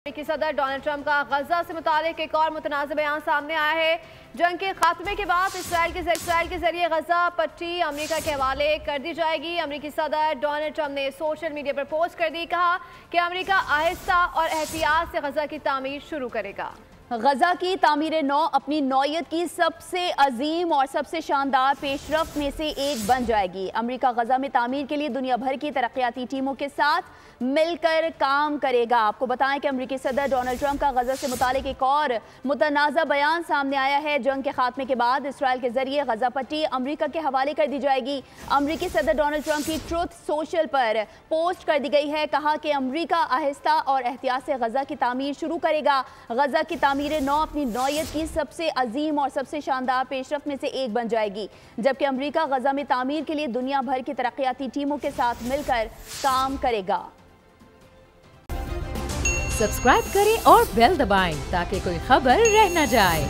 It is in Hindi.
अमेरिकी सदर डोनाल्ड ट्रंप का गजा से मुतालिक एक और मुतनाज़ बयान सामने आया है। जंग के खात्मे के बाद इसराइल के जरिए गजा पट्टी अमेरिका के हवाले कर दी जाएगी। अमेरिकी सदर डोनाल्ड ट्रंप ने सोशल मीडिया पर पोस्ट कर दी, कहा कि अमेरिका आहिस्ता और एहतियात से गजा की तामीर शुरू करेगा। गजा की तामीर नौ अपनी नौयत की सबसे अजीम और सबसे शानदार पेशरफ्त में से एक बन जाएगी। अमेरिका गजा में तामीर के लिए दुनिया भर की तरक्याती टीमों के साथ मिलकर काम करेगा। आपको बताएं कि अमेरिकी सदर डोनाल्ड ट्रंप का गजा से मुतालिक एक और मुतनाज़ा बयान सामने आया है। जंग के खात्मे के बाद इसराइल के जरिए गजा पट्टी अमेरिका के हवाले कर दी जाएगी। अमेरिकी सदर डोनाल्ड ट्रंप की ट्रुथ सोशल पर पोस्ट कर दी गई है, कहा कि अमेरिका आहिस्ता और एहतियात से गजा की तामीर शुरू करेगा। गजा की तामीर नौ अपनी नौयत की सबसे अजीम और सबसे शानदार पेशरफ्त में से एक बन जाएगी, जबकि अमेरिका गजा में तामीर के लिए दुनिया भर की तरक्याती टीमों के साथ मिलकर काम करेगा। सब्सक्राइब करें और बेल दबाएं ताकि कोई खबर रह न जाए।